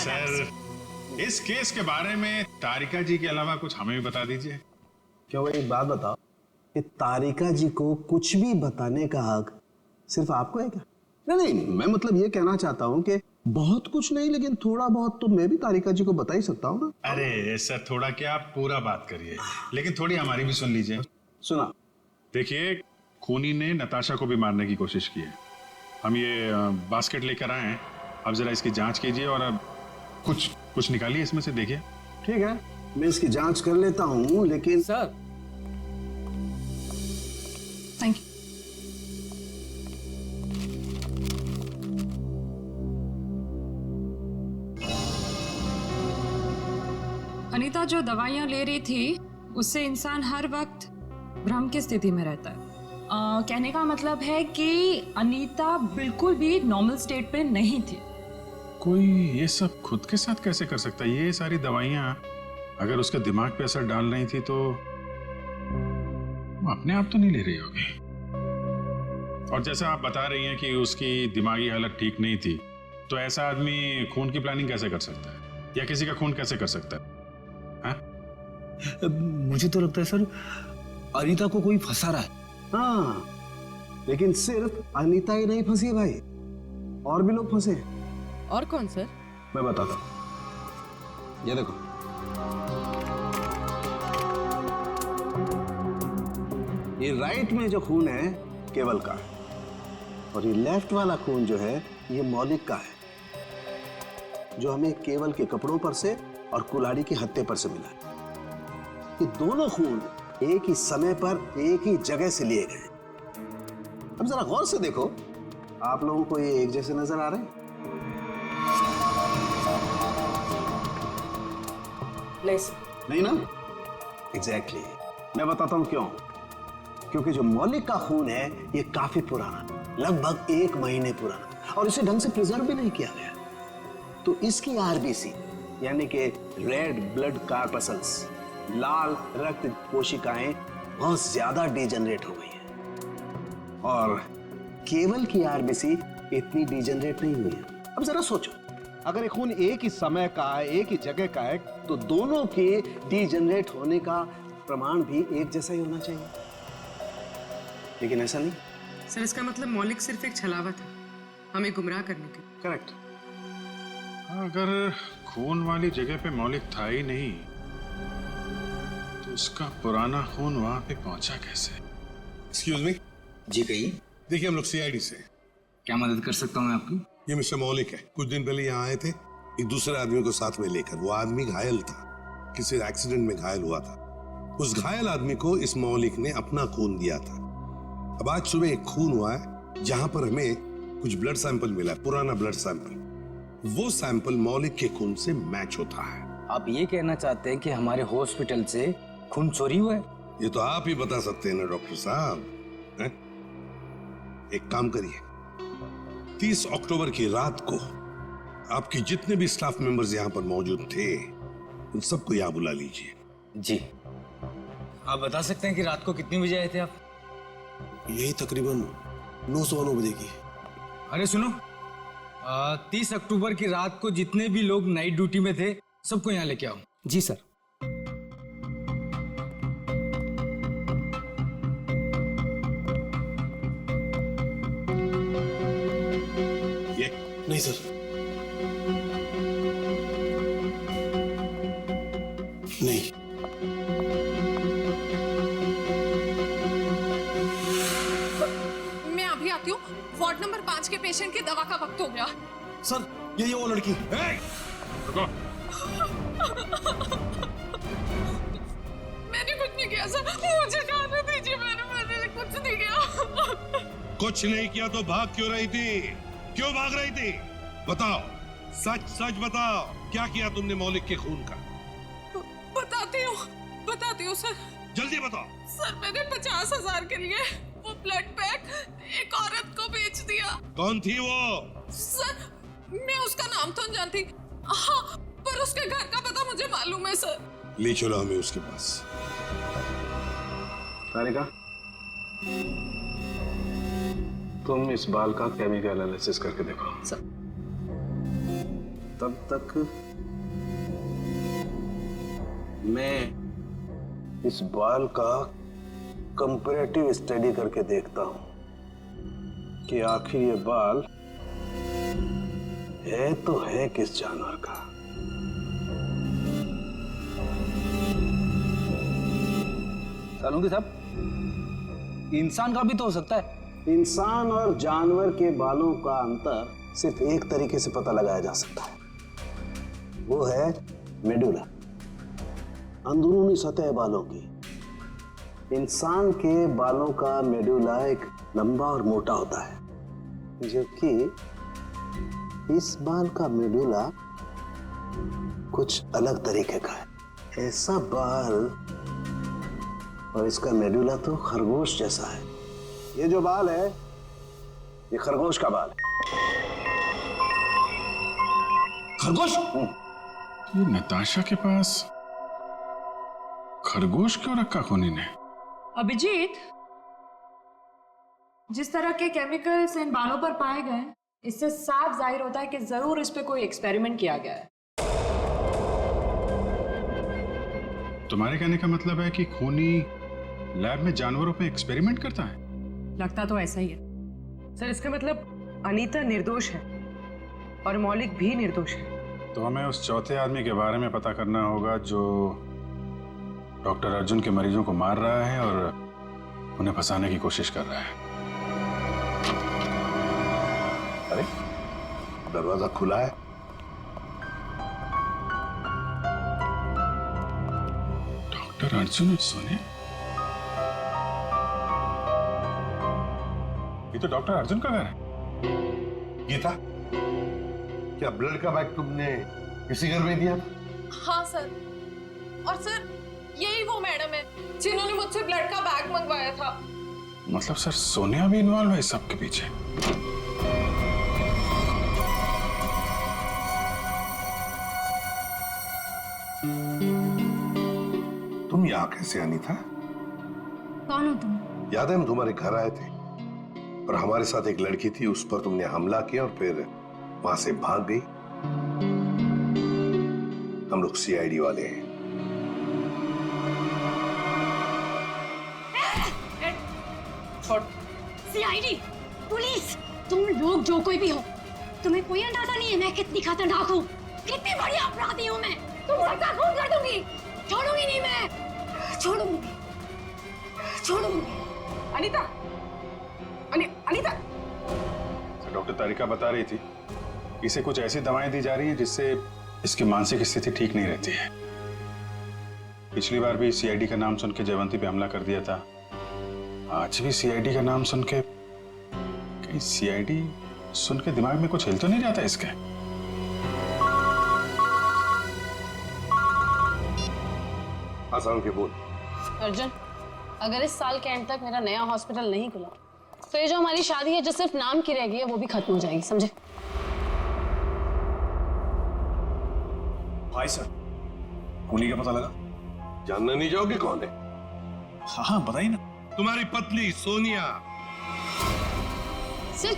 Sir, इस case के बारे में तारिका जी के अलावा कुछ हमें भी बता दीजिए। क्यों, एक बात बताओ कि तारिका जी को कुछ भी बताने का हक सिर्फ आपको है क्या? नहीं नहीं, मैं मतलब ये कहना चाहता हूँ कि बहुत कुछ नहीं, लेकिन थोड़ा बहुत तो मैं भी तारिका जी को बता ही सकता हूँ ना। अरे सर, थोड़ा क्या, आप पूरा बात करिए, लेकिन थोड़ी हमारी भी सुन लीजिए। सुना। देखिए, खूनी ने नताशा को भी मारने की कोशिश की है। हम ये बास्केट लेकर आए हैं, अब जरा इसकी जांच कीजिए और अब कुछ निकालिए इसमें से, देखिए। ठीक है, मैं इसकी जांच कर लेता हूँ, लेकिन सर थैंक यू। अनीता जो दवाइयाँ ले रही थी उससे इंसान हर वक्त भ्रम की स्थिति में रहता है। कहने का मतलब है कि अनीता बिल्कुल भी नॉर्मल स्टेट पे नहीं थी। कोई ये सब खुद के साथ कैसे कर सकता है? ये सारी दवाइयाँ अगर उसके दिमाग पे असर डाल रही थी तो वो अपने आप तो नहीं ले रही होगी। और जैसा आप बता रही हैं कि उसकी दिमागी हालत ठीक नहीं थी, तो ऐसा आदमी खून की प्लानिंग कैसे कर सकता है, या किसी का खून कैसे कर सकता है? मुझे तो लगता है सर अनीता को कोई फंसा रहा है। हाँ, लेकिन सिर्फ अनीता ही नहीं फंसी भाई, और भी लोग फंसे हैं। और कौन सर? मैं बताता हूं, ये देखो। ये राइट में जो खून है केवल का है, और ये लेफ्ट वाला खून जो है ये मौलिक का है, जो हमें केवल के कपड़ों पर से और कुल्हाड़ी के हत्थे पर से मिला है। ये दोनों खून एक ही समय पर एक ही जगह से लिए गए। अब जरा गौर से देखो, आप लोगों को ये एक जैसे नजर आ रहे हैं? नहीं सर। नहीं ना? एग्जैक्टली। मैं बताता हूं क्यों। क्योंकि जो मौलिक का खून है ये काफी पुराना, लगभग 1 महीने पुराना, और इसे ढंग से प्रिजर्व भी नहीं किया गया। तो इसकी आरबीसी यानी कि रेड ब्लड कार्पसल्स, लाल रक्त कोशिकाएं बहुत ज्यादा डिजेनरेट हो गई हैं, और केवल की आरबीसी इतनी डिजेनरेट नहीं हुई है। अब जरा सोचो, अगर ये खून एक ही समय का है, एक ही जगह का है, तो दोनों के डिजेनरेट होने का प्रमाण भी एक जैसा ही होना चाहिए, लेकिन ऐसा नहीं। सर, इसका मतलब मौलिक सिर्फ एक छलावा था हमें गुमराह करने के। करेक्ट। अगर खून वाली जगह पे मौलिक था ही नहीं, तो उसका पुराना खून वहां पे पहुंचा कैसे? Excuse me. जी कहिए। देखिए, हम लोग सीआईडी से। क्या मदद कर सकता हूँ मैं आपकी? ये मिस्टर मौलिक है। कुछ दिन पहले यहाँ आए थे एक दूसरे आदमी को साथ में लेकर। वो आदमी घायल था, किसी एक्सीडेंट में घायल हुआ था। उस घायल आदमी को इस मौलिक ने अपना खून दिया था। अब आज सुबह एक खून हुआ है जहां पर हमें कुछ ब्लड सैंपल मिला है, पुराना ब्लड सैंपल। वो सैंपल मौलिक के खून से मैच होता है। आप ये कहना चाहते हैं कि हमारे हॉस्पिटल से खून चोरी हुआ है? ये तो आप ही बता सकते हैं ना डॉक्टर साहब, हैं? एक काम करिए, 30 अक्टूबर की रात को आपके जितने भी स्टाफ मेंबर्स यहाँ पर मौजूद थे उन सबको यहाँ बुला लीजिए। जी। आप बता सकते हैं कि रात को कितने बजे आए थे आप? यही तकरीबन 9:09 बजे की। अरे सुनो, 30 अक्टूबर की रात को जितने भी लोग नाइट ड्यूटी में थे सबको यहाँ लेके आओ। जी सर। ये नहीं सर, नहीं। मैं अभी आती हूँ। वार्ड नंबर 5 के पेशेंट की दवा का वक्त हो गया। सर, यही वो लड़की। रुको। मैंने कुछ नहीं किया सर, मुझे जाने दीजिए। मैंने कुछ नहीं किया। कुछ नहीं किया तो भाग क्यों रही थी? क्यों भाग रही थी? बताओ, सच सच बताओ, क्या किया तुमने मौलिक के खून का? बताती हूँ सर। जल्दी बताओ। सर, मैंने 50,000 के लिए वो ब्लड पैक एक औरत को बेच दिया। कौन थी वो? सर, मैं उसका नाम तो नहीं जानती, हाँ, पर उसके घर का पता मुझे मालूम है सर। ले चलो हमें उसके पास। तारिका, तुम इस बाल का केमिकल एनालिसिस करके देखो। सर। तब तक मैं इस बाल का कंपैरेटिव स्टडी करके देखता हूं कि आखिर ये बाल है तो है किस जानवर का। सालुंगी साहब, इंसान का भी तो हो सकता है। इंसान और जानवर के बालों का अंतर सिर्फ एक तरीके से पता लगाया जा सकता है, वो है मेडुला, अंदरूनी सतह बालों की। इंसान के बालों का मेडुला एक लंबा और मोटा होता है, जबकि इस बाल का मेडुला कुछ अलग तरीके का है। ऐसा बाल और इसका मेडुला तो खरगोश जैसा है। ये जो बाल है, ये खरगोश का बाल है। खरगोश? ये नताशा के पास खरगोश क्यों रखा खूनी ने? अभिजीत, जिस तरह के केमिकल्स इन बालों पर पाए गए, इससे साफ जाहिर होता है कि जरूर इस पे कोई एक्सपेरिमेंट किया गया है। तुम्हारे कहने का मतलब है कि खूनी लैब में जानवरों पे एक्सपेरिमेंट करता है? लगता तो ऐसा ही है। सर, इसका मतलब अनीता निर्दोष है और मौलिक भी निर्दोष है। तो हमें उस चौथे आदमी के बारे में पता करना होगा जो डॉक्टर अर्जुन के मरीजों को मार रहा है और उन्हें फंसाने की कोशिश कर रहा है। अरे दरवाजा खुला है। डॉक्टर अर्जुन और सोनिया? ये तो डॉक्टर अर्जुन का घर है। गीता, क्या ब्लड का बैग तुमने किसी घर में दिया था? हाँ सर, और सर यही वो मैडम है जिन्होंने मुझसे ब्लड का बैग मंगवाया था। मतलब सर, सोनिया भी इन्वॉल्व है इस सब के पीछे? तुम यहाँ कैसे आनी था? कौन हो तुम? याद है हम तुम्हारे घर आए थे और हमारे साथ एक लड़की थी, उस पर तुमने हमला किया और फिर वहां से भाग गई। हम लोग सीआईडी वाले हैं। सीआईडी, पुलिस, तुम लोग जो कोई भी हो, तुम्हें कोई अंदाजा नहीं है मैं कितनी खतरनाक हूँ, कितनी बड़ी अपराधी हूँ मैं। तुम सबका खून कर दूंगी, छोड़ूंगी नहीं मैं, छोड़ूंगी। अनीता, अनीता, डॉक्टर तारिका बता रही थी, इसे कुछ ऐसी दवाएं दी जा रही हैं जिससे इसकी मानसिक स्थिति ठीक नहीं रहती है। पिछली बार भी सीआईडी का नाम सुन के जयवंती पे हमला कर दिया था। आज भी सीआईडी का नाम सुन के, कहीं सीआईडी सुन के दिमाग में कुछ हिल तो नहीं जाता इसके? आसान के बोल। अर्जुन, अगर इस साल के एंड तक मेरा नया हॉस्पिटल नहीं खुला तो ये जो हमारी शादी है जो सिर्फ नाम की रह गई है वो भी खत्म हो जाएगी, समझे? हाय सर, खूनी का पता लगा? जानना नहीं चाहोगे कौन है? हाँ बताइए ना। तुम्हारी पत्नी सोनिया। सर,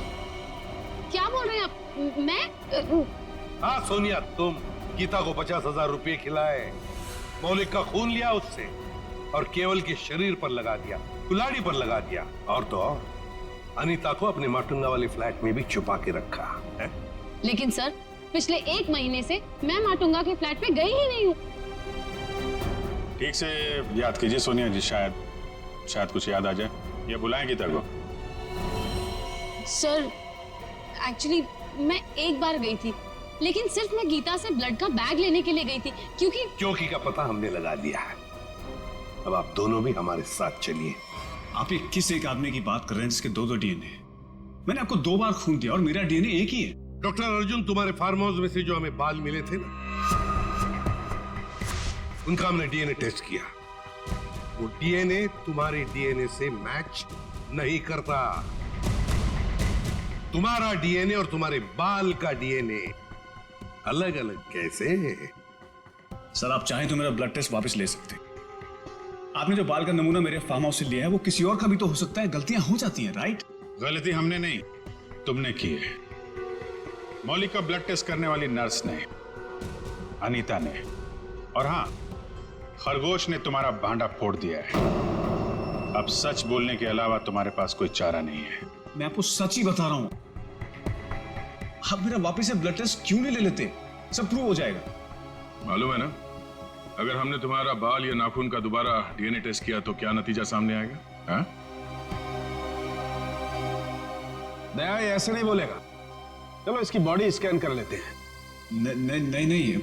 क्या बोल रहे हैं आप? मैं? हाँ सोनिया, तुम गीता को 50,000 रुपए खिलाए, मौलिक का खून लिया उससे और केवल के शरीर पर लगा दिया, कुल्हाड़ी पर लगा दिया, और तो और अनीता को अपने माटुंगा वाले फ्लैट में भी छुपा के रखा है। लेकिन सर, पिछले 1 महीने से मैं माटुंगा के फ्लैट पे गई ही नहीं हूँ। ठीक से याद कीजिए सोनिया जी, शायद कुछ याद आ जाए। ये बुलाएं गीता को। सर, एक्चुअली मैं एक बार गई थी, लेकिन सिर्फ मैं गीता से ब्लड का बैग लेने के लिए गई थी, क्योंकि का पता हमने लगा दिया है। अब आप दोनों भी हमारे साथ चलिए। आप ये किस एक आदमी की बात कर रहे हैं जिसके 2 डीएनए? मैंने आपको 2 बार खून दिया और मेरा डीएनए एक ही है। डॉक्टर अर्जुन, तुम्हारे फार्म हाउस में से जो हमें बाल मिले थे ना, उनका हमने डीएनए टेस्ट किया। वो डीएनए तुम्हारे डीएनए से मैच नहीं करता। तुम्हारा डीएनए और तुम्हारे बाल का डीएनए अलग अलग कैसे? सर, आप चाहें तो मेरा ब्लड टेस्ट वापस ले सकते हैं। आपने जो बाल का नमूना मेरे फार्म हाउस से लिया है वो किसी और का भी तो हो सकता है। गलतियां हो जाती हैं, राइट? गलती हमने नहीं, तुमने की है। मौलिक का ब्लड टेस्ट करने वाली नर्स ने, अनीता ने, और हाँ, खरगोश ने तुम्हारा भांडा फोड़ दिया है। अब सच बोलने के अलावा तुम्हारे पास कोई चारा नहीं है। मैं आपको सच ही बता रहा हूं। आप मेरा वापस से ब्लड टेस्ट क्यों नहीं ले लेते? सब प्रूव हो जाएगा। मालूम है ना, अगर हमने तुम्हारा बाल या नाखून का दोबारा डीएनए टेस्ट किया तो क्या नतीजा सामने आएगा? हाँ? दया ये ऐसे नहीं बोलेगा। चलो इसकी बॉडी स्कैन कर लेते हैं। नहीं।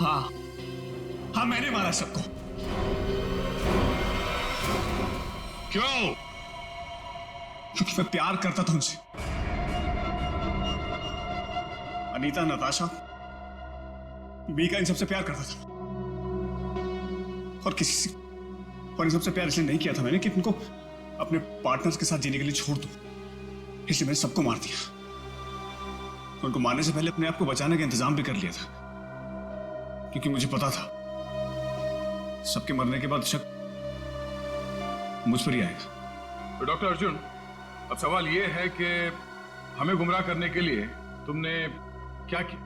हाँ, मैंने मारा सबको। क्यों? क्योंकि मैं प्यार करता था उनसे। अनीता, नताशा, मीका, इन सबसे प्यार करता था। और इन सबसे प्यार इसलिए नहीं किया था मैंने कि इनको अपने पार्टनर्स के साथ जीने के लिए छोड़ दूं। इसलिए मैंने सबको मार दिया। उनको मारने से पहले अपने आप को बचाने का इंतजाम भी कर लिया था, क्योंकि मुझे पता था सबके मरने के बाद शक मुझ पर ही आएगा। तो डॉक्टर अर्जुन, अब सवाल यह है कि हमें गुमराह करने के लिए तुमने क्या किया?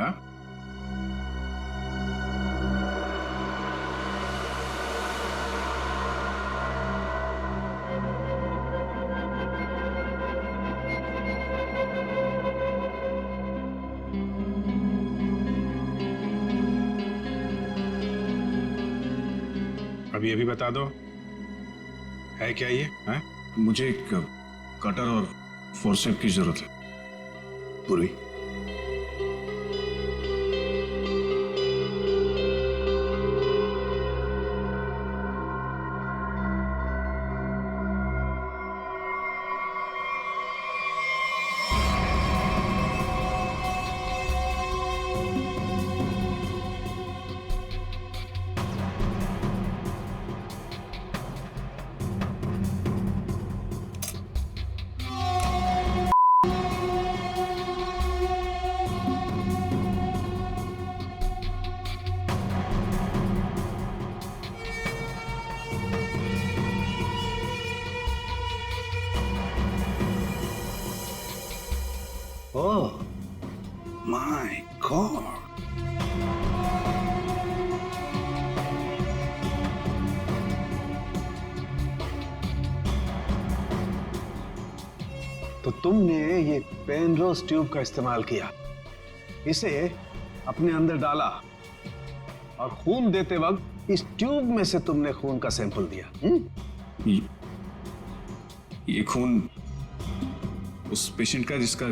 हाँ? अभी बता दो, है क्या ये? हाँ? मुझे एक कटर और फोर्सेप की जरूरत है। पूर्वी, Oh my God! तो तुमने ये पेनरोज ट्यूब का इस्तेमाल किया, इसे अपने अंदर डाला और खून देते वक्त इस ट्यूब में से तुमने खून का सैंपल दिया। ये खून उस पेशेंट का जिसका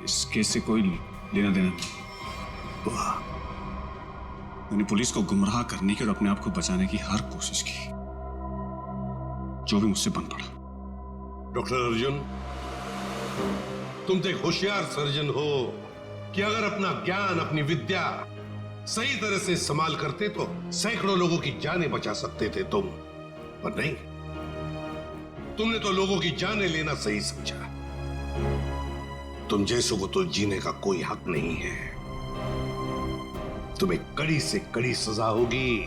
इस केस से कोई लेना देना नहीं। मैंने पुलिस को गुमराह करने की और अपने आप को बचाने की हर कोशिश की, जो भी मुझसे बन पड़ा। डॉक्टर अर्जुन, तुम तो एक होशियार सर्जन हो कि अगर अपना ज्ञान, अपनी विद्या सही तरह से इस्तेमाल करते तो सैकड़ों लोगों की जानें बचा सकते थे तुम, पर नहीं, तुमने तो लोगों की जानें लेना सही समझा। तुम जैसों को तो जीने का कोई हक नहीं है। तुम्हें कड़ी से कड़ी सजा होगी,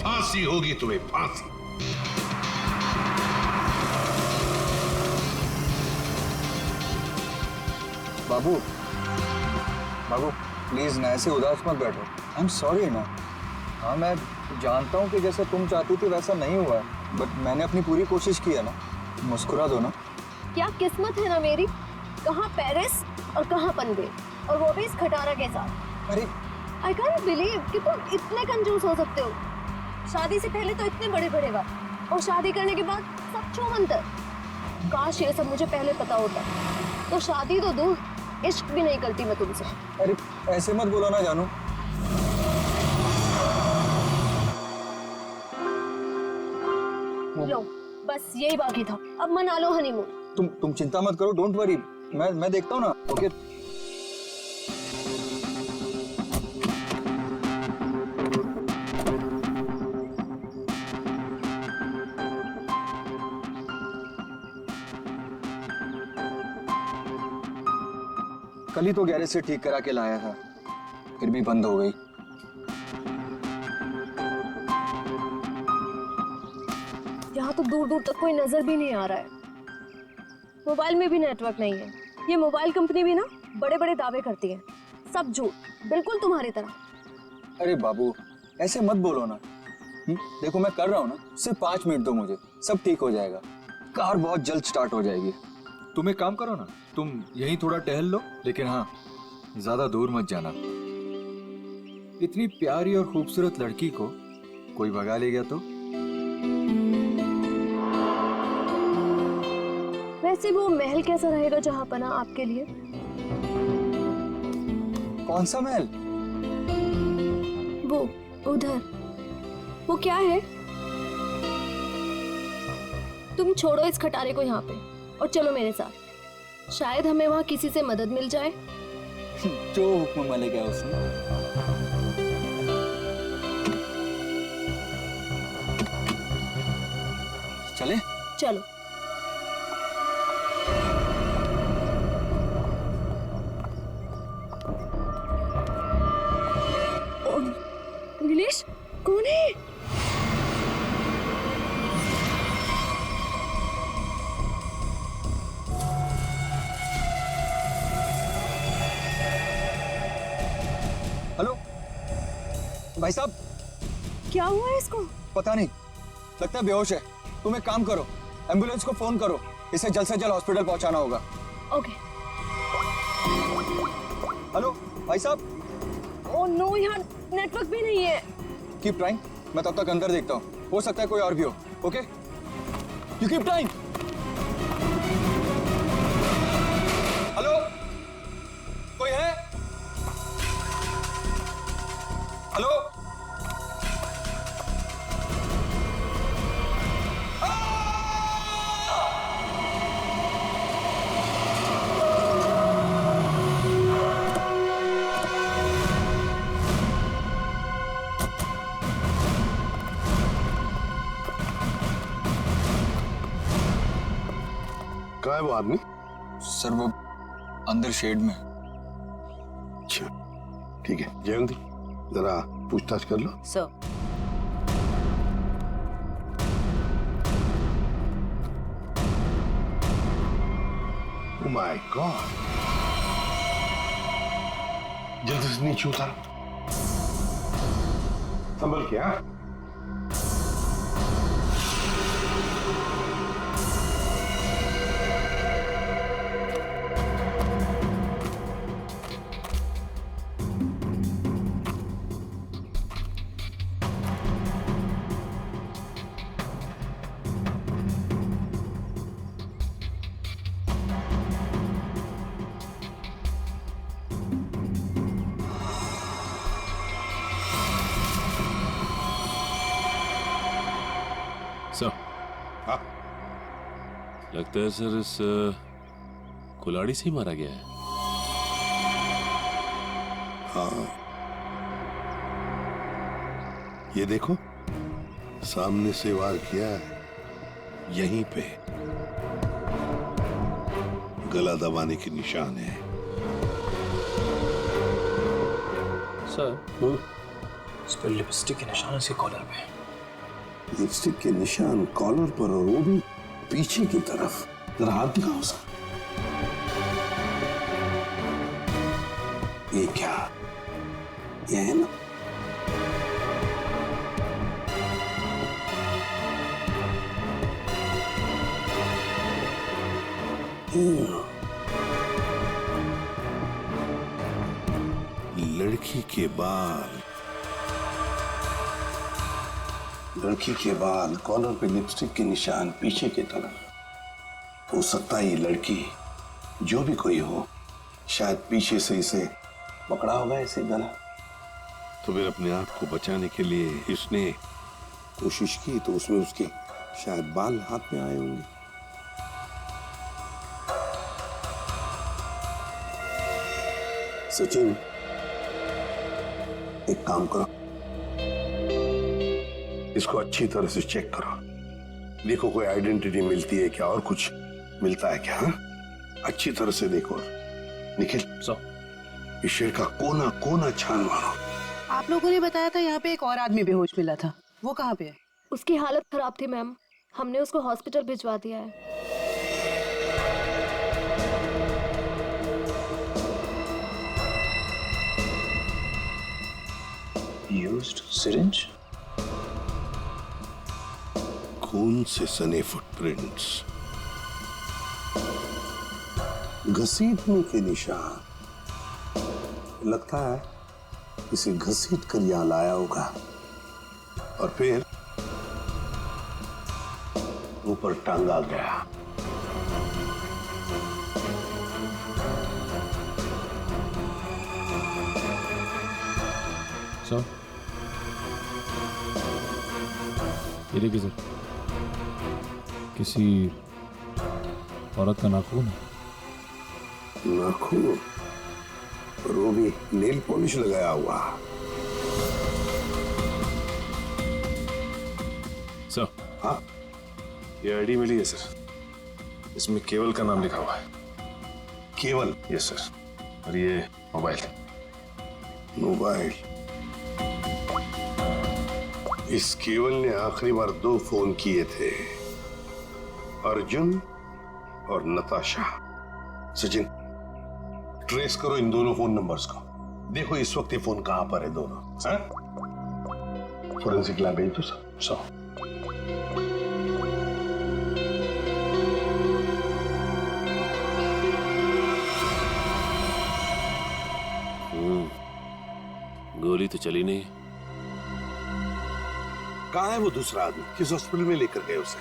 फांसी होगी तुम्हें, फांसी। बाबू प्लीज ना ऐसे उदास मत बैठो। आई एम सॉरी ना। हाँ, मैं जानता हूँ कि जैसा तुम चाहती थी वैसा नहीं हुआ, बट मैंने अपनी पूरी कोशिश की है ना। मुस्कुरा दो ना। क्या किस्मत है ना मेरी, कहाँ पेरिस और कहाँ पनवेल, और वो भी इस खटारा के साथ। अरे आई कांट बिलीव कि तुम इतने कंजूस हो सकते हो। शादी से पहले तो इतने बड़े बड़े बात, और शादी करने के बाद सब छूमंतर। काश ये सब मुझे पहले पता होता, तो शादी तो दूर, इश्क भी नहीं करती मैं तुमसे। अरे ऐसे मत बोलो ना जानू। लो, बस यही बाकी था, अब मना लो हनीमून। तुम चिंता मत करो, डोंट वरी, मैं देखता हूँ ना। ओके कल ही तो गैरेज से ठीक करा के लाया था, फिर भी बंद हो गई। तो दूर दूर तक कोई नजर भी नहीं आ रहा है। मोबाइल में भी नेटवर्क नहीं है। ये मोबाइल कंपनी भी ना बड़े बड़े दावे करती है, सब झूठ, बिल्कुल तुम्हारी तरह। अरे बाबू ऐसे मत बोलो ना। देखो मैं कर रहा हूँ ना, सिर्फ 5 मिनट दो मुझे, सब ठीक हो जाएगा। कार बहुत जल्द स्टार्ट हो जाएगी। तुम एक काम करो ना, तुम यहीं थोड़ा टहल लो, लेकिन हाँ ज्यादा दूर मत जाना। इतनी प्यारी और खूबसूरत लड़की को कोई भगा ले गया तो? वैसे वो महल कैसा रहेगा जहाँ पना आपके लिए? कौन सा महल? वो उधर, वो क्या है? तुम छोड़ो इस खटारे को यहाँ पे और चलो मेरे साथ, शायद हमें वहाँ किसी से मदद मिल जाए। जो हुक्म मिलेगा उसने। चले? चलो। नीलेश, कौन है? हेलो भाई साहब। क्या हुआ है इसको? पता नहीं, लगता है बेहोश है। तुम एक काम करो, एम्बुलेंस को फोन करो, इसे जल्द से जल्द हॉस्पिटल पहुंचाना होगा। ओके। हेलो भाई साहब। ओह नो, यहाँ नेटवर्क भी नहीं है। कीप ट्राइंग, मैं तब तक अंदर देखता हूँ, हो सकता है कोई और भी हो। Okay, you keep trying. Hello, कोई है? हेलो, कहाँ है वो आदमी? सर वो अंदर शेड में। अच्छा ठीक है, जयंती जरा पूछताछ कर लो। सर। Oh my God! जल्दी से नीचे उतारो, संभल के। हाँ लगता है सर इस कुल्हाड़ी से ही मारा गया है। हाँ, ये देखो सामने से वार किया है, यहीं पे गला दबाने के निशान है। सर इस पर लिपस्टिक के निशान इसके कॉलर पे। लिपस्टिक के निशान कॉलर पर, और वो भी पीछे की तरफ। जरा हाथ दिखाओ सर। ये क्या? ये है ना? लड़की के बाल, लड़की के बाल, कॉलर पे लिपस्टिक के निशान पीछे की तरफ। हो सकता है ये लड़की, जो भी कोई हो, शायद पीछे से इसे पकड़ा होगा, इसे गला। तो फिर अपने आप को बचाने के लिए इसने कोशिश की, तो उसमें उसके शायद बाल हाथ में आए होंगे। सचिन, एक काम करो, इसको अच्छी तरह से चेक करो, देखो कोई आइडेंटिटी मिलती है क्या, और कुछ मिलता है क्या। हा? अच्छी तरह से देखो। निखिल, इस शेर का कोना कोना छान मारो। आप लोगों ने बताया था यहाँ पे एक और आदमी बेहोश मिला था, वो कहाँ पे है? उसकी हालत खराब थी मैम, हमने उसको हॉस्पिटल भिजवा दिया है। Used syringe? खून से सने फुटप्रिंट्स, घसीटने के निशान। लगता है किसी घसीट कर यहां लाया होगा और फिर ऊपर टांगा गया। सर, ये देखिए सर, किसी औरत का नाखून है। नाखून? और वो भी नेल पॉलिश लगाया हुआ। सर, हाँ, ये आईडी मिली है सर, इसमें केवल का नाम लिखा हुआ है। केवल? Yes sir. और ये मोबाइल। मोबाइल? इस केवल ने आखिरी बार 2 फोन किए थे, अर्जुन और नताशा। सचिन, ट्रेस करो इन दोनों फोन नंबर्स को, देखो इस वक्त ये फोन कहां पर है दोनों। फोरेंसिक लैब भेज दो सर। गोली तो चली नहीं। कहां है वो दूसरा आदमी? किस हॉस्पिटल में लेकर गए उसे?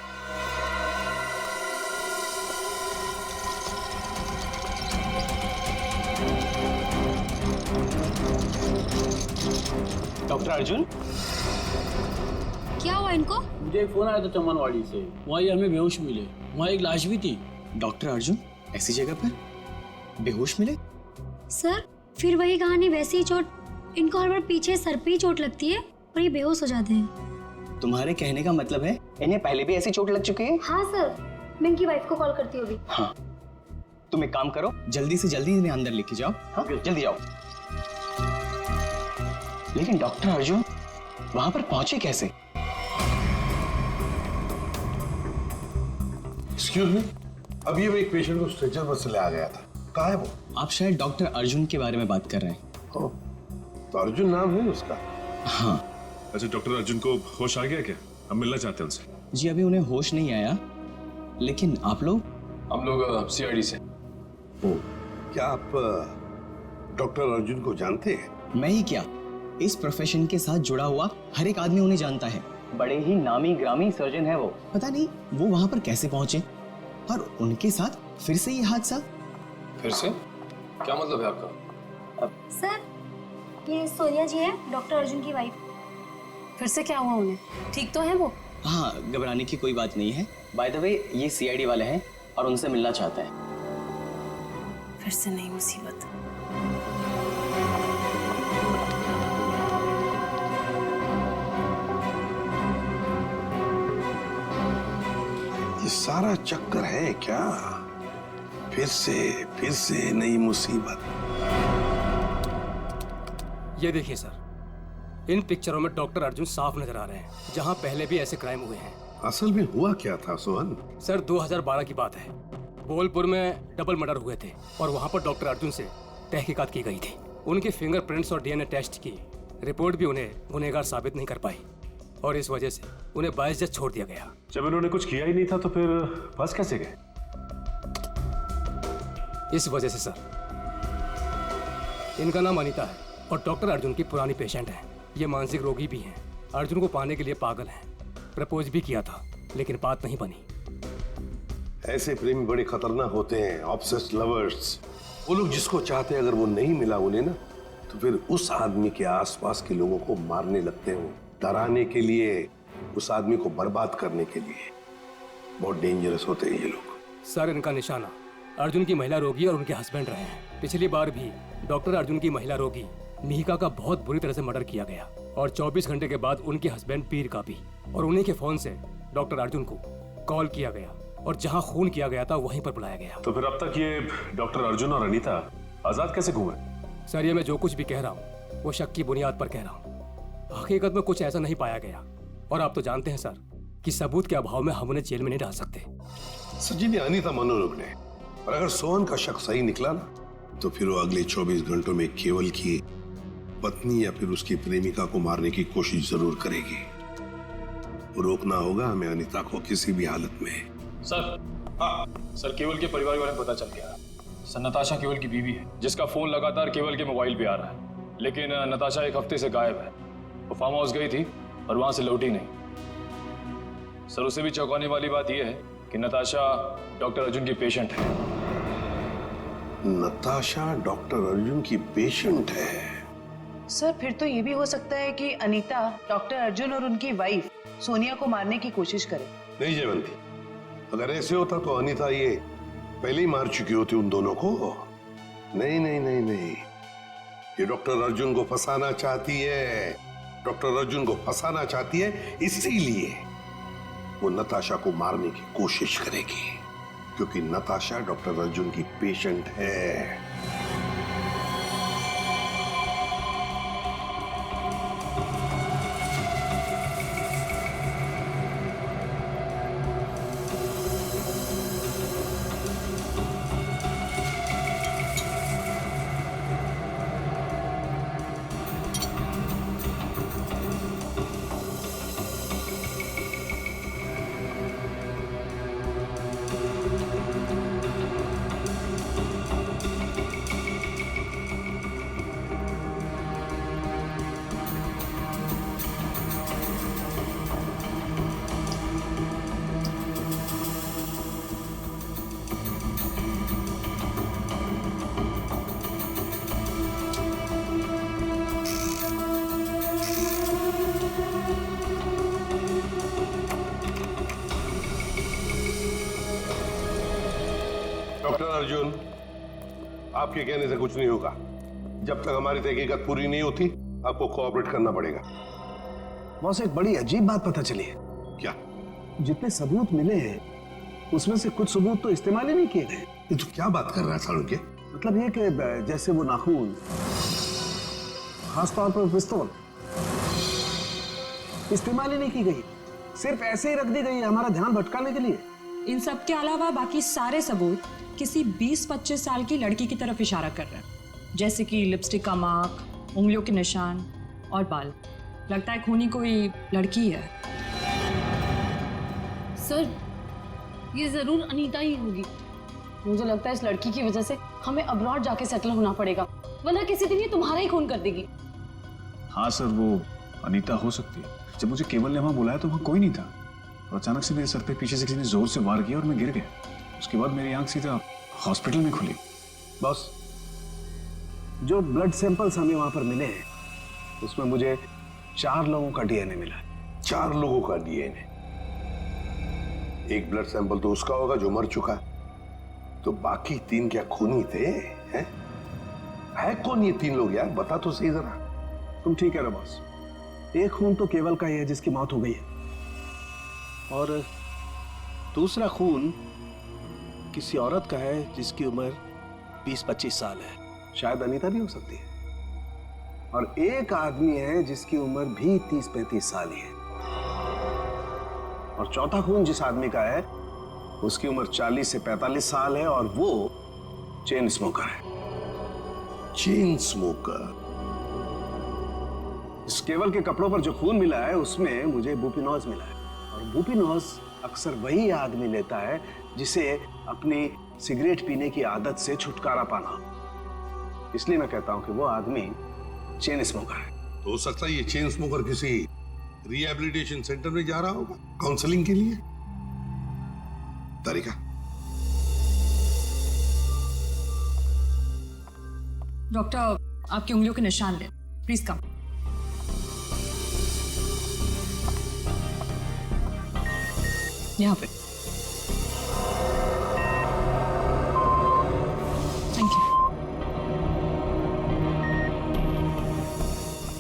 डॉक्टर अर्जुन, क्या हुआ इनको? मुझे एक फोन आया था चमनवाड़ी से, वहीं हमें बेहोश मिले, वहाँ एक लाश भी थी। डॉक्टर अर्जुन ऐसी जगह पर बेहोश मिले? सर, फिर वही कहानी, वैसी ही चोट। इनको हर बार पीछे सर पे ही चोट लगती है और ये बेहोश हो जाते हैं। तुम्हारे कहने का मतलब है इन्हें पहले भी ऐसी चोट लग चुकी है? हाँ सर, मैं इनकी वाइफ को कॉल करती हूँ अभी। हाँ, तुम एक काम करो, जल्दी से जल्दी इन्हें अंदर लेके जाओ। हाँ, जल्दी जाओ। लेकिन डॉक्टर अर्जुन वहां पर पहुंचे कैसे? एक्सक्यूज मी, अभी मैं एक पेशेंट को स्ट्रेचर पर से ले आ गया था। कहाँ है वो? आप शायद डॉक्टर अर्जुन के बारे में बात कर रहे हैं। तो अर्जुन नाम है उसका? हाँ। अच्छा, डॉक्टर अर्जुन को होश आ गया क्या? हम मिलना चाहते हैं उनसे। जी, अभी उन्हें होश नहीं आया, लेकिन आप लोग? हम लोग सीआईडी से। क्या आप डॉक्टर अर्जुन को जानते हैं? मैं ही क्या, इस प्रोफेशन के साथ जुड़ा हुआ हर एक आदमी उन्हें जानता है। बड़े ही नामी ग्रामी सर्जन है वो। पता नहीं वो वहां पर कैसे पहुंचे और उनके साथ फिर से ये हादसा। फिर से? क्या मतलब है आपका? सर, ये सोनिया जी है, डॉक्टर अर्जुन की वाइफ। फिर से क्या हुआ उन्हें? ठीक तो है वो? हाँ, घबराने की कोई बात नहीं है। बाय द वे, ये सीआईडी वाले हैं और उनसे मिलना चाहते हैं। फिर से नई मुसीबत। ये सारा चक्कर है क्या? फिर से नई मुसीबत। ये देखिए सर, इन पिक्चरों में डॉक्टर अर्जुन साफ नजर आ रहे हैं, जहां पहले भी ऐसे क्राइम हुए हैं। असल में हुआ क्या था सोहन? सर, 2012 की बात है। बोलपुर में डबल मर्डर हुए थे और वहां पर डॉक्टर अर्जुन से तहकीकात की गई थी। उनके फिंगरप्रिंट्स और डीएनए टेस्ट की रिपोर्ट भी उन्हें गुनहगार साबित नहीं कर पाई और इस वजह से उन्हें बाइज्जत छोड़ दिया गया। जब इन्होंने कुछ किया ही नहीं था तो फिर फंस कैसे गए? इस वजह से सर, इनका नाम अनीता है और डॉक्टर अर्जुन की पुरानी पेशेंट है। ये मानसिक रोगी भी हैं, अर्जुन को पाने के लिए पागल हैं। प्रपोज भी किया था लेकिन बात नहीं बनी। ऐसे प्रेमी बड़े खतरनाक होते हैं, ऑब्सेस्ड लवर्स। वो लोग जिसको चाहते हैं, अगर वो नहीं मिला उन्हें ना, तो फिर उस आदमी के आसपास के लोगों को मारने लगते हैं, डराने के लिए, उस आदमी को बर्बाद करने के लिए। बहुत डेंजरस होते हैं ये लोग। सर, इनका निशाना अर्जुन की महिला रोगी और उनके हस्बैंड रहे हैं। पिछली बार भी डॉक्टर अर्जुन की महिला रोगी मिहिका का बहुत बुरी तरह से मर्डर किया गया और 24 घंटे के बाद उनके हस्बैंड पीर का भी, और उन्हीं के फोन से डॉक्टर अर्जुन को कॉल किया गया और जहां खून किया गया था वहीं पर बुलाया गया। तो फिर अब तक ये डॉक्टर अर्जुन और अनीता आजाद कैसे घूमे? सर, ये मैं जो कुछ भी कह रहा हूँ वो शक की बुनियाद पर कह रहा हूँ। हकीकत में कुछ ऐसा नहीं पाया गया और आप तो जानते हैं सर, कि सबूत के अभाव में हम उन्हें जेल में नहीं डाल सकते। सर जी ने अनीता मनोरोग ने, और अगर सोहन का शक सही निकला ना, तो फिर वो अगले 24 घंटों में केवल की पत्नी या फिर उसकी प्रेमिका को मारने की कोशिश जरूर करेगी। रोकना होगा हमें अनीता को किसी भी हालत में। सर, हाँ सर, केवल के परिवार वाले को पता चल गया। सर, नताशा केवल की बीवी है, जिसका फोन लगातार केवल के मोबाइल पे आ रहा है। लेकिन नताशा 1 हफ्ते से गायब है। वो फार्म हाउस गई थी और वहां से लौटी नहीं। सर, उससे भी चौंकाने वाली बात यह है कि नताशा डॉक्टर अर्जुन की पेशेंट है। नताशा डॉक्टर अर्जुन की पेशेंट है? सर, फिर तो ये भी हो सकता है कि अनीता डॉक्टर अर्जुन और उनकी वाइफ सोनिया को मारने की कोशिश करे। नहीं जयवंती, अगर ऐसे होता तो अनीता ये पहले ही मार चुकी होती उन दोनों को। नहीं नहीं नहीं नहीं, ये डॉक्टर अर्जुन को फंसाना चाहती है। डॉक्टर अर्जुन को फंसाना चाहती है, इसीलिए वो नताशा को मारने की कोशिश करेगी, क्योंकि नताशा डॉक्टर अर्जुन की पेशेंट है। डॉक्टर अर्जुन, आपके कहने से कुछ नहीं होगा। जब तक हमारी तहकीकात पूरी नहीं होती, आपको कोऑपरेट करना पड़ेगा। बॉस, एक बड़ी अजीब बात पता चली है। क्या? जितने सबूत मिले हैं उसमें से कुछ सबूत तो इस्तेमाल ही नहीं किए गए। ये तो क्या बात कर रहा है सालुंके? मतलब ये कि जैसे वो नाखून, खासतौर पर पिस्तौल, इस्तेमाल ही नहीं की गई, सिर्फ ऐसे ही रख दी गई है हमारा ध्यान भटकाने के लिए। इन सब के अलावा बाकी सारे सबूत किसी 20-25 साल की लड़की की तरफ इशारा कर रहे हैं, जैसे कि लिपस्टिक का मार्क, उंगलियों के निशान और बाल। लगता है खूनी कोई लड़की है। सर, ये जरूर अनीता ही होगी। मुझे लगता है इस लड़की की वजह से हमें अब्रॉड जाके सेटल होना पड़ेगा, वरना किसी दिन ये तुम्हारा ही खून कर देगी। हाँ सर, वो अनीता हो सकती है। जब मुझे केवल ने वहां बुलाया तो वहां कोई नहीं था, और अचानक से मेरे सर पे पीछे से किसी ने जोर से वार किया और मैं गिर गया। उसके बाद मेरी आंख सीधा हॉस्पिटल में खुली। बॉस, जो ब्लड सैंपल्स हमें वहां पर मिले हैं उसमें मुझे 4 लोगों का डीएनए मिला है। 4 लोगों का डीएनए? एक ब्लड सैंपल तो उसका होगा जो मर चुका, तो बाकी 3 क्या खूनी थे? हैं? है कौन ये 3 लोग यार? बता तो सही जरा। तुम ठीक कह रहे हो बॉस, एक खून तो केवल का ही है जिसकी मौत हो गई है, और दूसरा खून किसी औरत का है जिसकी उम्र 20-25 साल है, शायद अनीता भी हो सकती है, और एक आदमी है जिसकी उम्र भी 30-35 साल ही है, और चौथा खून जिस आदमी का है उसकी उम्र 40 से 45 साल है, और वो चेन स्मोकर है। Chain smoker? इस केवल के कपड़ों पर जो खून मिला है उसमें मुझे बुपिनोज मिला है, और बुपिनोज अक्सर वही आदमी लेता है जिसे अपनी सिगरेट पीने की आदत से छुटकारा पाना। इसलिए मैं कहता हूं कि वो आदमी चेन स्मोकर है। तो हो सकता है ये चेन स्मोकर किसी रिहैबिलिटेशन सेंटर में जा रहा होगा काउंसलिंग के लिए। तारिका, डॉक्टर, आपकी उंगलियों के निशान ले, प्लीज कम। यहाँ पे। Thank you.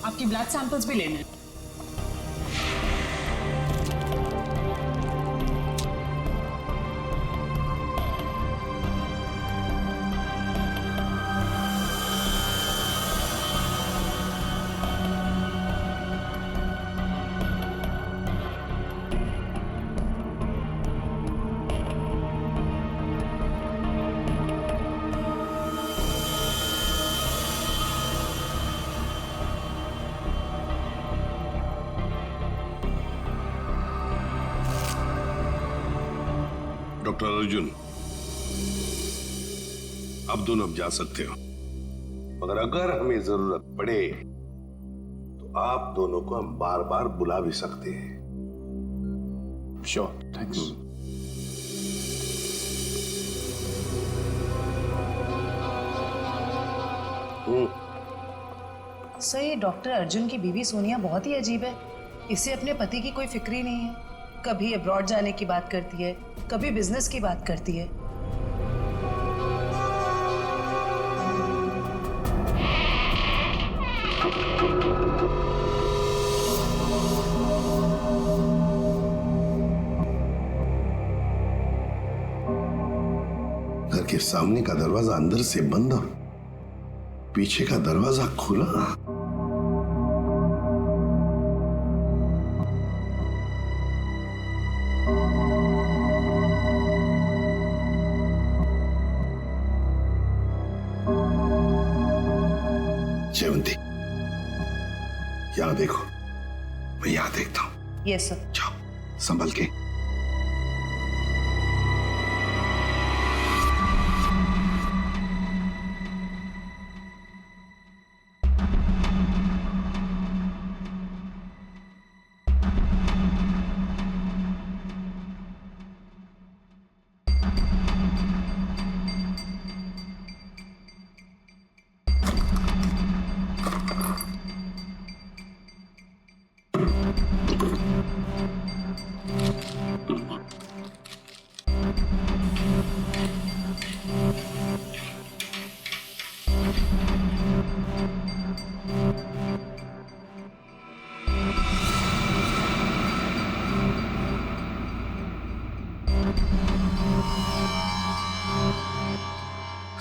आपकी ब्लड सैंपल्स भी लेने हैं। डॉक्टर अर्जुन, अब दोनों अब जा सकते हो, मगर अगर हमें जरूरत पड़े तो आप दोनों को हम बार बार बुला भी सकते हैं। Sure, thanks. सर, ये डॉक्टर अर्जुन की बीवी सोनिया बहुत ही अजीब है। इसे अपने पति की कोई फिक्र ही नहीं है। कभी अब्रॉड जाने की बात करती है, कभी बिजनेस की बात करती है। घर के सामने का दरवाजा अंदर से बंद और पीछे का दरवाजा खुला। जयवंती, यहां देखो, मैं यहां देखता हूं। Yes sir. जाओ, संभल के।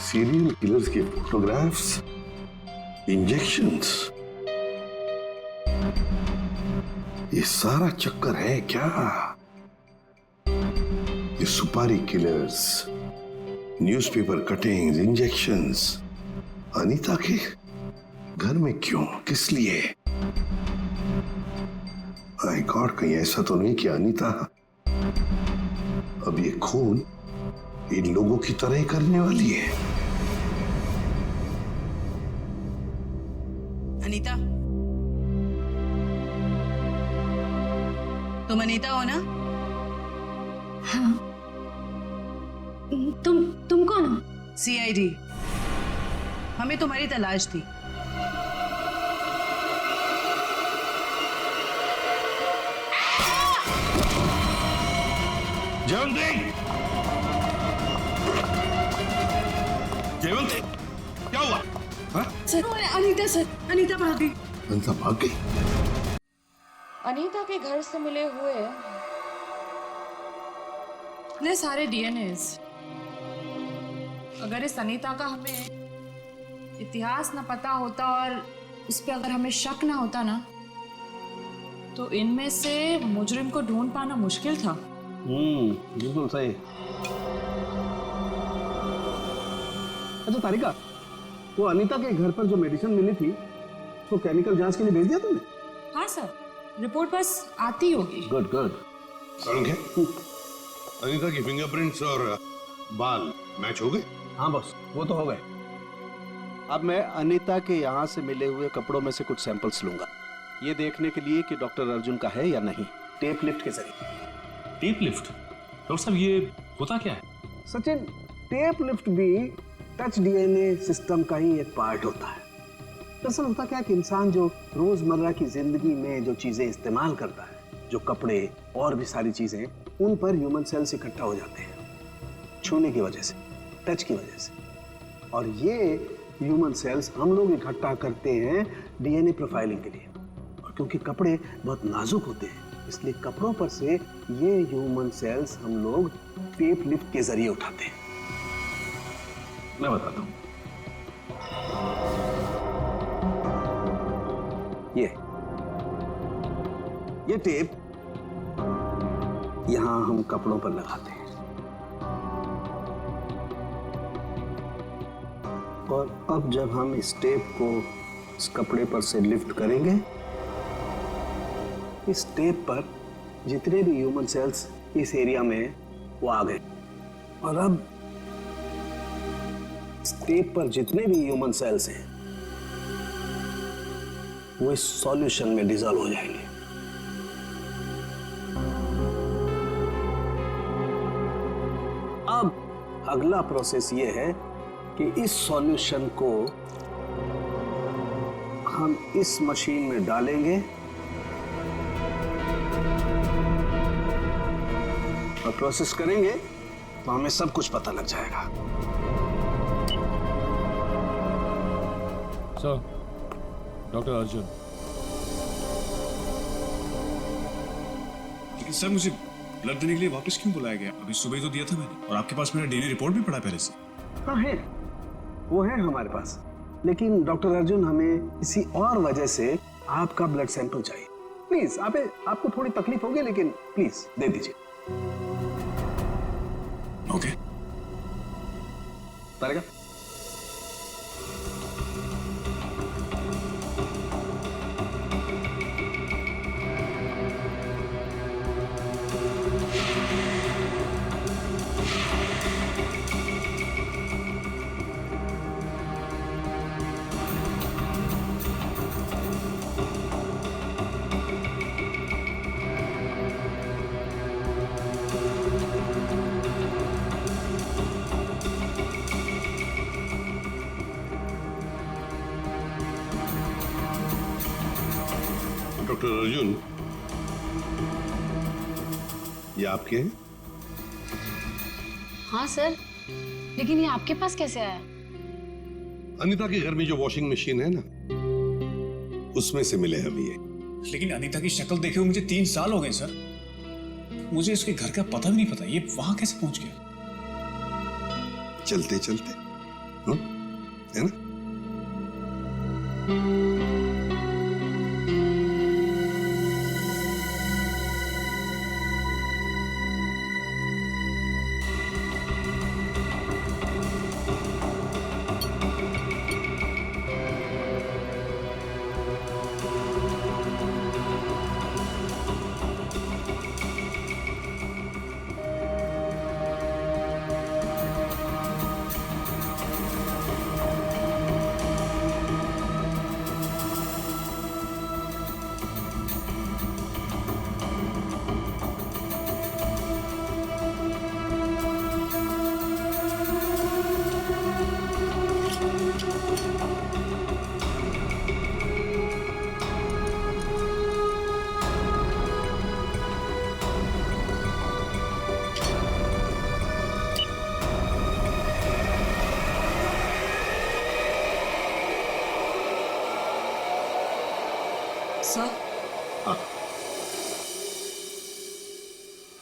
सीरियल किलर्स के फोटोग्राफ्स, इंजेक्शंस, ये सारा चक्कर है क्या? ये सुपारी killers, newspaper cuttings, injections Anita के घर में क्यों, किस लिए? माय गॉड, कहीं ऐसा तो नहीं कि अनीता अब ये खून इन लोगों की तरह ही करने वाली है? अनीता, तुम अनीता हो ना? हाँ। तुम कौन हो? सीआईडी। हमें तुम्हारी तलाश थी। जयवंती, जयवंती, क्या हुआ? सर, अनीता सर, अनीता भाग गई। अनीता भाग गई? अनीता के घर से मिले हुए इतने सारे डीएनएस, अगर इस अनीता का हमें इतिहास ना पता होता और उस पर अगर हमें शक ना होता ना, तो इनमें से मुजरिम को ढूंढ पाना मुश्किल था। बिल्कुल सही। अच्छा तारिका, वो अनीता के घर पर जो मेडिसिन मिली थी तो केमिकल जांच के लिए भेज दिया तुमने? हाँ सर, रिपोर्ट बस आती होगी। Good good. अनीता की फिंगरप्रिंट्स और बाल मैच हो गए? हाँ बॉस, वो तो हो गए। अब मैं अनीता के यहाँ से मिले हुए कपड़ों में से कुछ सैंपल्स लूंगा, ये देखने के लिए कि डॉक्टर अर्जुन का है या नहीं, टेप लिफ्ट के जरिए। Tape lift? डॉक्टर साहब, ये होता क्या है? सचिन, टेप लिफ्ट भी टच डीएनए सिस्टम का ही एक पार्ट होता है। दरअसल होता क्या है कि इंसान जो रोजमर्रा की जिंदगी में जो चीजें इस्तेमाल करता है, जो कपड़े और भी सारी चीजें, उन पर ह्यूमन सेल्स इकट्ठा हो जाते हैं छूने की वजह से, टच की वजह से। और ये ह्यूमन सेल्स हम लोग इकट्ठा करते हैं डीएनए प्रोफाइलिंग के लिए। और क्योंकि कपड़े बहुत नाजुक होते हैं, इसलिए कपड़ों पर से ये ह्यूमन सेल्स हम लोग टेप लिफ्ट के जरिए उठाते हैं। मैं बताता हूं। ये टेप यहां हम कपड़ों पर लगाते हैं और अब जब हम इस टेप को इस कपड़े पर से लिफ्ट करेंगे, इस टेप पर जितने भी ह्यूमन सेल्स इस एरिया में वो आ गए, और अब इस टेप पर जितने भी ह्यूमन सेल्स हैं वो इस सॉल्यूशन में डिजॉल्व हो जाएंगे। अब अगला प्रोसेस ये है कि इस सॉल्यूशन को हम इस मशीन में डालेंगे और प्रोसेस करेंगे तो हमें सब कुछ पता लग जाएगा। Sir, doctor Arjun. लेकिन सर मुझे ब्लड देने के लिए वापस क्यों बुलाया गया? अभी सुबह ही तो दिया था मैंने, और आपके पास मेरा डीएनए रिपोर्ट भी पड़ा पहले से। हाँ है, वो है हमारे पास, लेकिन डॉक्टर अर्जुन हमें किसी और वजह से आपका ब्लड सैंपल चाहिए। प्लीज, आपको थोड़ी तकलीफ होगी लेकिन प्लीज दे दीजिए। ओके। तारिका, डॉक्टर अर्जुन, ये आपके हैं? हाँ सर, लेकिन ये आपके पास कैसे आया? अनीता के घर में जो वॉशिंग मशीन है ना, उसमें से मिले हम ये। लेकिन अनीता की शक्ल देखे हुए मुझे 3 साल हो गए सर। मुझे इसके घर का पता भी नहीं पता, ये वहां कैसे पहुंच गया? चलते चलते है ना?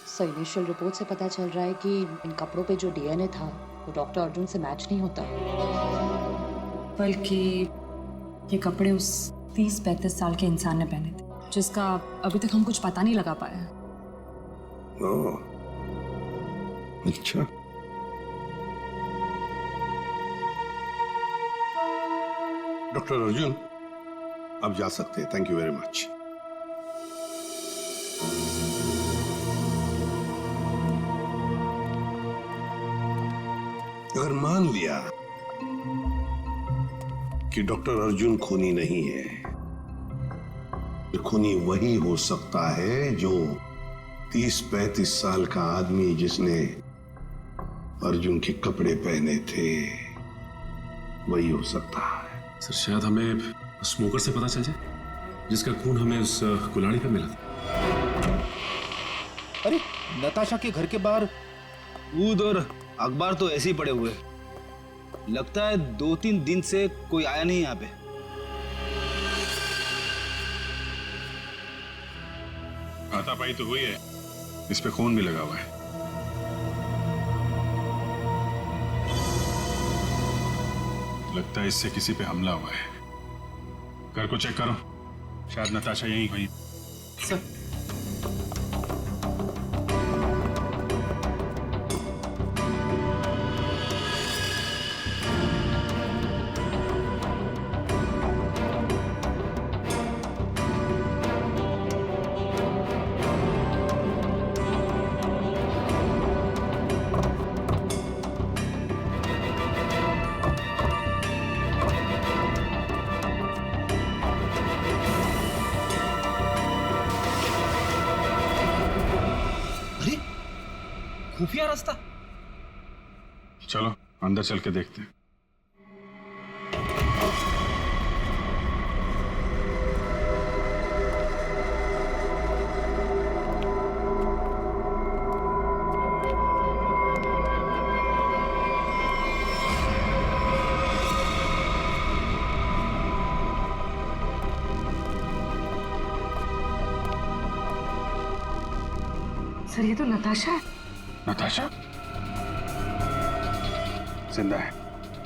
सर, इनिशियल रिपोर्ट से पता चल रहा है कि इन कपड़ों पे जो डीएनए था वो डॉक्टर अर्जुन से मैच नहीं होता, बल्कि ये कपड़े उस 30-35 साल के इंसान ने पहने थे, जिसका अभी तक हम कुछ पता नहीं लगा पाए। ओह, अच्छा। डॉक्टर अर्जुन, आप जा सकते हैं। Thank you very much. अगर मान लिया कि डॉक्टर अर्जुन खूनी नहीं है, तो खूनी वही हो सकता है जो 30-35 साल का आदमी जिसने अर्जुन के कपड़े पहने थे, वही हो सकता है। सर, शायद हमें स्मोकर से पता चल जाए, जिसका खून हमें उस कुल्हाड़ी पे मिला था। अरे, नताशा के घर के बाहर दूध और अखबार तो ऐसे ही पड़े हुए, लगता है 2-3 दिन से कोई आया नहीं यहाँ पे। हाथापाई तो हुई है, इस पे खून भी लगा हुआ है। लगता है इससे किसी पे हमला हुआ है। घर को चेक करो, शायद नताशा यहीं हुई। सर, खुफिया रास्ता। चलो अंदर चल के देखते हैं। सर ये तो नताशा है। नताशा जिंदा है,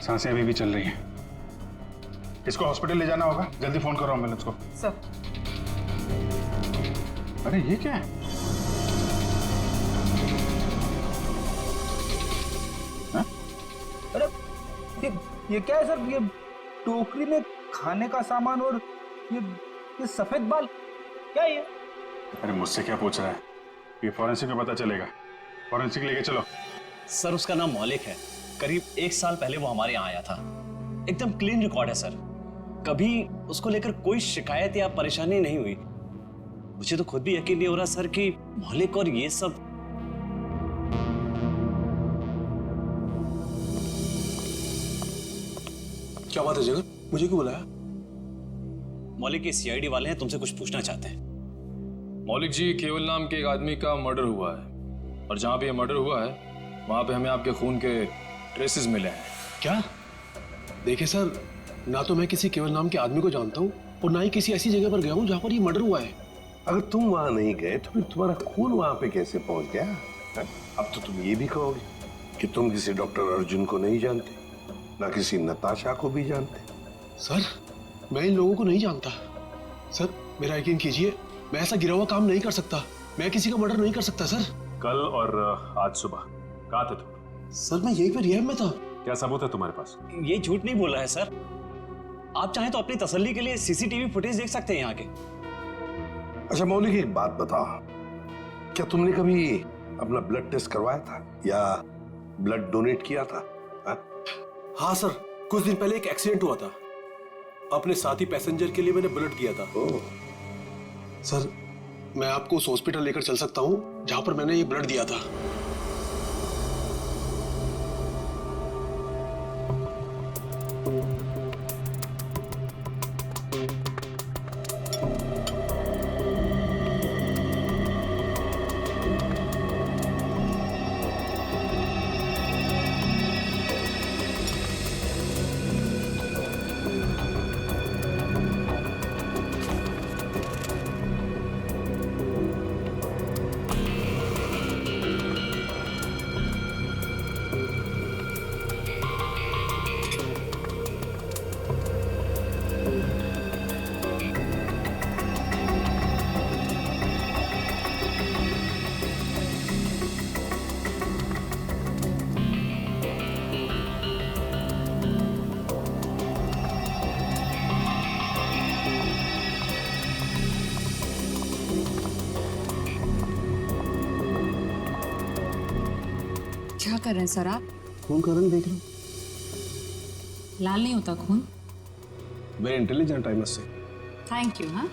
सांसें अभी भी चल रही हैं। इसको हॉस्पिटल ले जाना होगा, जल्दी फोन करो एम्बुलेंस को। सर अरे ये क्या है? हा? अरे ये क्या है सर? ये टोकरी में खाने का सामान और ये सफेद बाल क्या है ये? अरे मुझसे क्या पूछ रहा है? ये फॉरेंसिक में पता चलेगा। फॉरेंसिक लेके चलो। सर उसका नाम मौलिक है। करीब 1 साल पहले वो हमारे यहाँ आया था। एकदम क्लीन रिकॉर्ड है सर। कभी उसको लेकर कोई शिकायत या परेशानी नहीं हुई। मुझे तो खुद भी यकीन नहीं हो रहा सर कि मौलिक और ये सब। क्या बात है जगत, मुझे क्यों बुलाया? मौलिक के सीआईडी वाले हैं, तुमसे कुछ पूछना चाहते हैं। मौलिक जी, केवल नाम के एक आदमी का मर्डर हुआ है और जहां पे ये मर्डर हुआ है वहां पे हमें आपके खून के ट्रेसेस मिले हैं। क्या? देखिए सर, ना तो मैं किसी केवल नाम के आदमी को जानता हूँ और ना ही किसी ऐसी जगह पर गया हूँ जहाँ पर ये मर्डर हुआ है। अगर तुम वहां नहीं गए तो फिर तुम्हारा खून वहां पे कैसे पहुंच गया? है? अब तो तुम ये भी कहोगे कि तुम किसी डॉक्टर अर्जुन को नहीं जानते, ना किसी नताशा को भी जानते। सर मैं इन लोगों को नहीं जानता। सर मेरा यकीन कीजिए, मैं ऐसा गिरा हुआ काम नहीं कर सकता। मैं किसी का मर्डर नहीं कर सकता सर। कल और आज सुबह कहाँ थे तुम? सर मैं यहीं पर रिहैब में था। क्या सबूत है तुम्हारे पास? ये झूठ नहीं बोल रहा है सर। आप चाहें तो अपनी तसल्ली के लिए सीसीटीवी फुटेज देख सकते हैं यहाँ के। अच्छा मौलिक, एक बात बताओ, क्या तुमने कभी अपना ब्लड टेस्ट करवाया था या ब्लड डोनेट किया था? हाँ सर, कुछ दिन पहले एक एक्सीडेंट हुआ था। अपने साथी पैसेंजर के लिए मैंने ब्लड किया था। सर मैं आपको उस हॉस्पिटल लेकर चल सकता हूँ जहां पर मैंने ये ब्लड दिया था। क्या कर रहे हैं सर आप? खून का रंग देख लो। लाल नहीं होता खून। Very intelligent I must say. Thank you. हाँ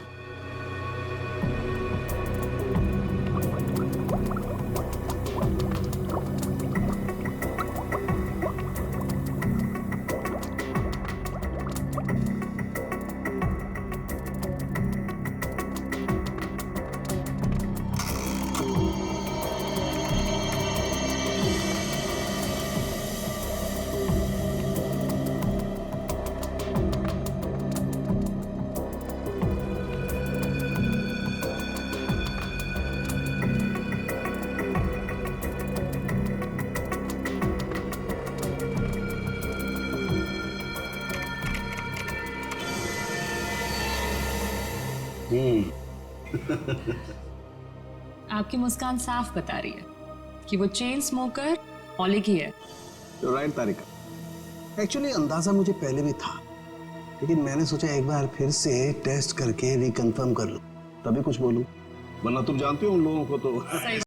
आपकी मुस्कान साफ बता रही है कि वो चेन स्मोकर मौलिक ही है। राइट तारिका, एक्चुअली अंदाजा मुझे पहले भी था, लेकिन मैंने सोचा एक बार फिर से टेस्ट करके रिकंफर्म कर लूं, तभी कुछ बोलूं, वरना तुम जानते हो उन लोगों को तो।